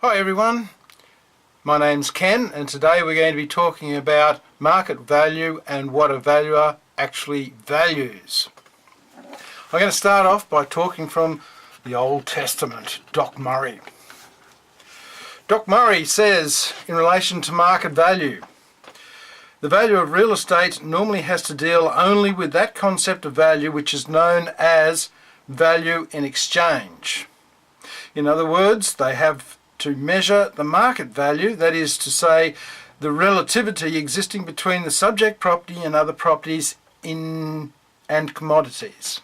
Hi everyone, my name's Ken and today we're going to be talking about market value and what a valuer actually values. I'm going to start off by talking from the Old Testament, Doc Murray. Doc Murray says in relation to market value, the value of real estate normally has to deal only with that concept of value which is known as value in exchange. In other words, they have to measure the market value, that is to say, the relativity existing between the subject property and other properties and commodities.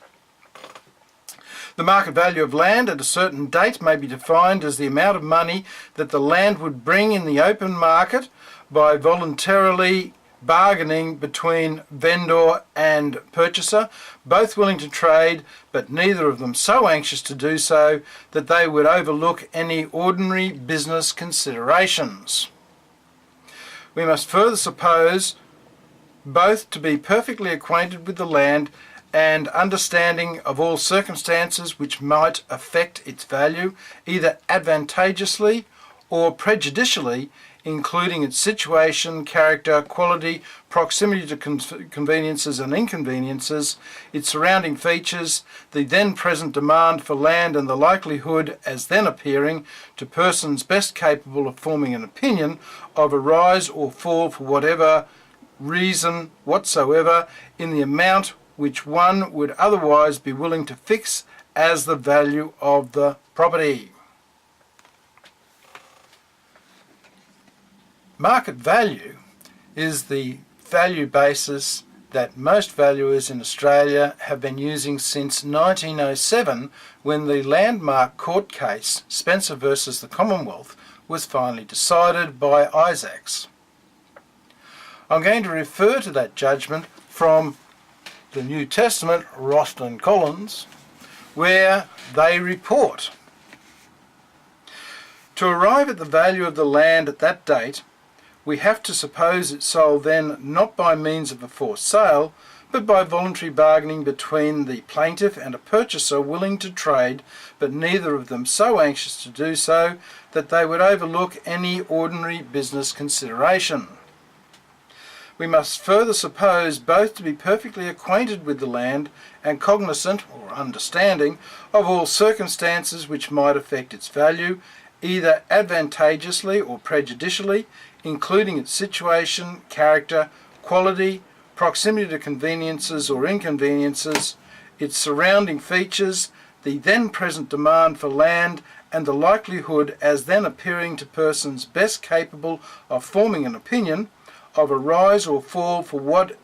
The market value of land at a certain date may be defined as the amount of money that the land would bring in the open market by voluntarily bargaining between vendor and purchaser, both willing to trade, but neither of them so anxious to do so that they would overlook any ordinary business considerations. We must further suppose both to be perfectly acquainted with the land and understanding of all circumstances which might affect its value, either advantageously or prejudicially, including its situation, character, quality, proximity to conveniences and inconveniences, its surrounding features, the then present demand for land and the likelihood as then appearing to persons best capable of forming an opinion of a rise or fall for whatever reason whatsoever in the amount which one would otherwise be willing to fix as the value of the property. Market value is the value basis that most valuers in Australia have been using since 1907, when the landmark court case Spencer versus the Commonwealth was finally decided by Isaacs. I'm going to refer to that judgment from the New Testament, Rost and Collins, where they report, to arrive at the value of the land at that date, we have to suppose it sold then not by means of a forced sale, but by voluntary bargaining between the plaintiff and a purchaser willing to trade, but neither of them so anxious to do so that they would overlook any ordinary business consideration. We must further suppose both to be perfectly acquainted with the land and cognizant or understanding of all circumstances which might affect its value, either advantageously or prejudicially, including its situation, character, quality, proximity to conveniences or inconveniences, its surrounding features, the then present demand for land, and the likelihood as then appearing to persons best capable of forming an opinion of a rise or fall for what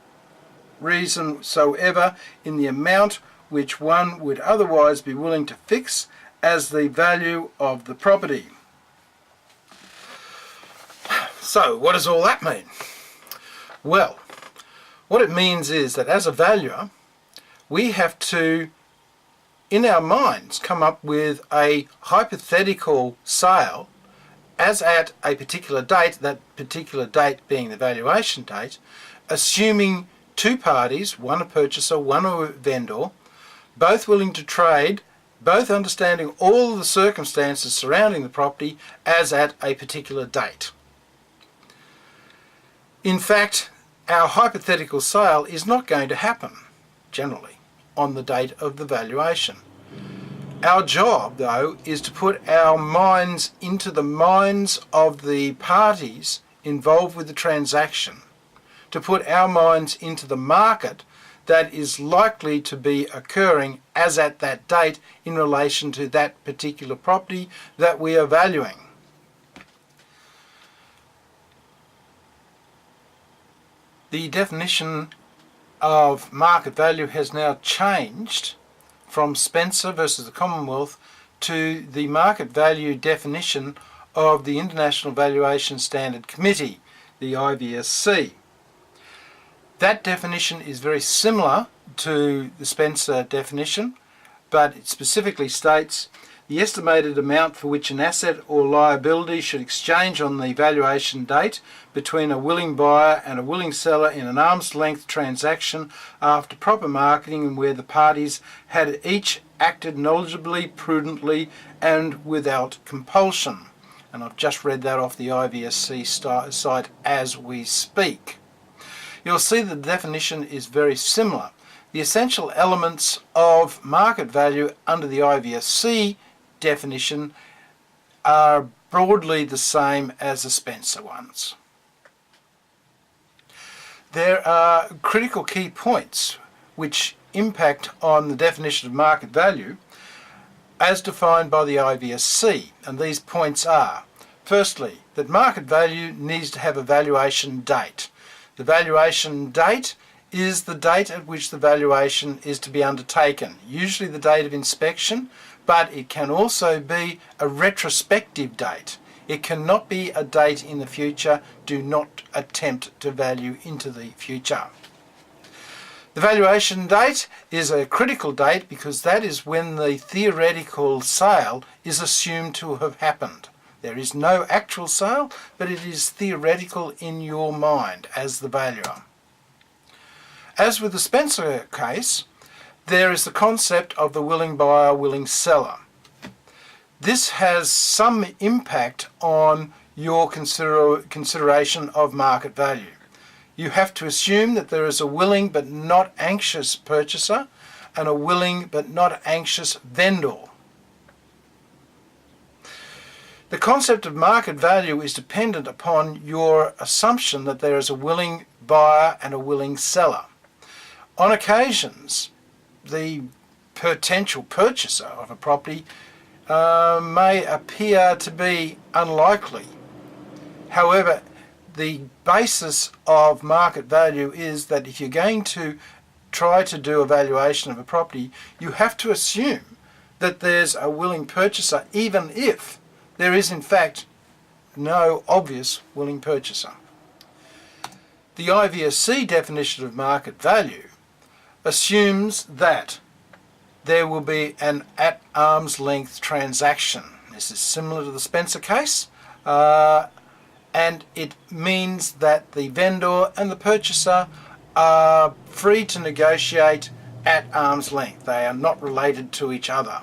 reason soever in the amount which one would otherwise be willing to fix as the value of the property. So, what does all that mean? Well, what it means is that as a valuer, we have to, in our minds, come up with a hypothetical sale as at a particular date, that particular date being the valuation date, assuming two parties, one a purchaser, one a vendor, both willing to trade, both understanding all the circumstances surrounding the property as at a particular date. In fact, our hypothetical sale is not going to happen, generally, on the date of the valuation. Our job, though, is to put our minds into the minds of the parties involved with the transaction, to put our minds into the market that is likely to be occurring as at that date in relation to that particular property that we are valuing. The definition of market value has now changed from Spencer versus the Commonwealth to the market value definition of the International Valuation Standard Committee, the IVSC. That definition is very similar to the Spencer definition, but it specifically states the estimated amount for which an asset or liability should exchange on the valuation date between a willing buyer and a willing seller in an arm's length transaction after proper marketing and where the parties had each acted knowledgeably, prudently and without compulsion. and I've just read that off the IVSC site as we speak. You'll see the definition is very similar. The essential elements of market value under the IVSC definition are broadly the same as the Spencer ones. There are critical key points which impact on the definition of market value as defined by the IVSC, and these points are: firstly, that market value needs to have a valuation date. The valuation date is the date at which the valuation is to be undertaken, usually the date of inspection, but it can also be a retrospective date. It cannot be a date in the future. Do not attempt to value into the future. The valuation date is a critical date because that is when the theoretical sale is assumed to have happened. There is no actual sale, but it is theoretical in your mind as the valuer. As with the Spencer case, there is the concept of the willing buyer, willing seller. This has some impact on your consideration of market value. You have to assume that there is a willing but not anxious purchaser and a willing but not anxious vendor. The concept of market value is dependent upon your assumption that there is a willing buyer and a willing seller. On occasions, the potential purchaser of a property may appear to be unlikely. However, the basis of market value is that if you're going to try to do a valuation of a property, you have to assume that there's a willing purchaser, even if there is in fact no obvious willing purchaser. The IVSC definition of market value assumes that there will be an at arm's length transaction. This is similar to the Spencer case, and it means that the vendor and the purchaser are free to negotiate at arm's length. They are not related to each other.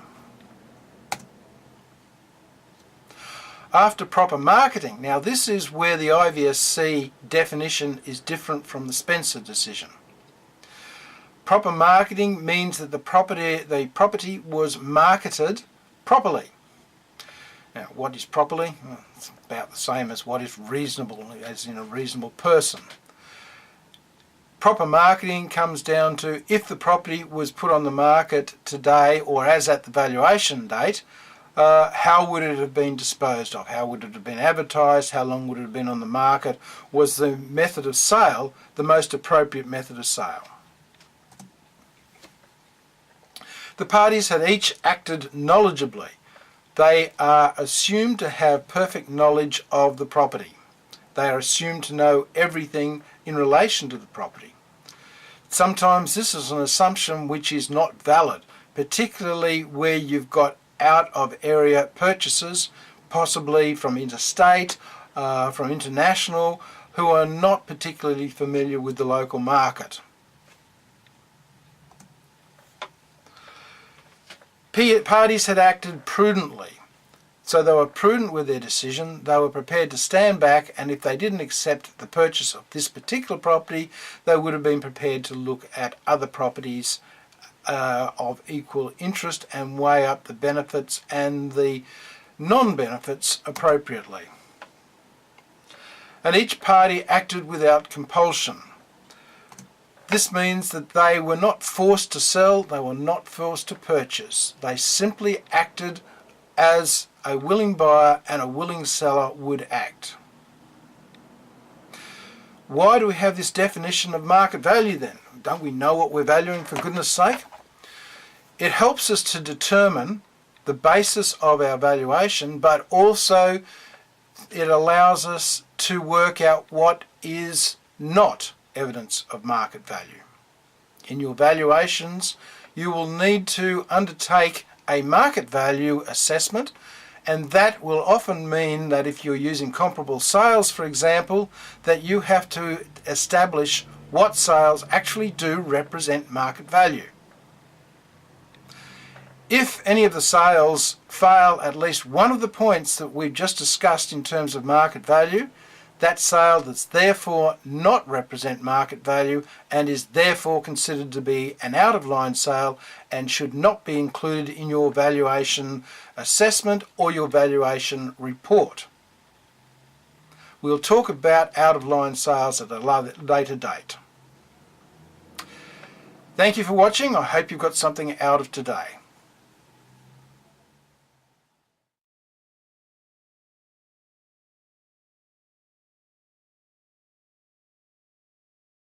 After proper marketing, now this is where the IVSC definition is different from the Spencer decision. Proper marketing means that the property was marketed properly. Now, what is properly? Well, it's about the same as what is reasonable, as in a reasonable person. Proper marketing comes down to if the property was put on the market today or as at the valuation date, how would it have been disposed of? How would it have been advertised? How long would it have been on the market? Was the method of sale the most appropriate method of sale? The parties had each acted knowledgeably. They are assumed to have perfect knowledge of the property. They are assumed to know everything in relation to the property. Sometimes this is an assumption which is not valid, particularly where you've got out of area purchasers, possibly from interstate, from international, who are not particularly familiar with the local market. Parties had acted prudently. So they were prudent with their decision. They were prepared to stand back, and if they didn't accept the purchase of this particular property, they would have been prepared to look at other properties of equal interest and weigh up the benefits and the non-benefits appropriately. And each party acted without compulsion. This means that they were not forced to sell, they were not forced to purchase. They simply acted as a willing buyer and a willing seller would act. Why do we have this definition of market value then? Don't we know what we're valuing, for goodness sake? It helps us to determine the basis of our valuation, but also it allows us to work out what is not evidence of market value. In your valuations, you will need to undertake a market value assessment, and that will often mean that if you're using comparable sales, for example, that you have to establish what sales actually do represent market value. If any of the sales fail at least one of the points that we've just discussed in terms of market value, that sale does therefore not represent market value and is therefore considered to be an out-of-line sale and should not be included in your valuation assessment or your valuation report. We'll talk about out-of-line sales at a later date. Thank you for watching. I hope you've got something out of today.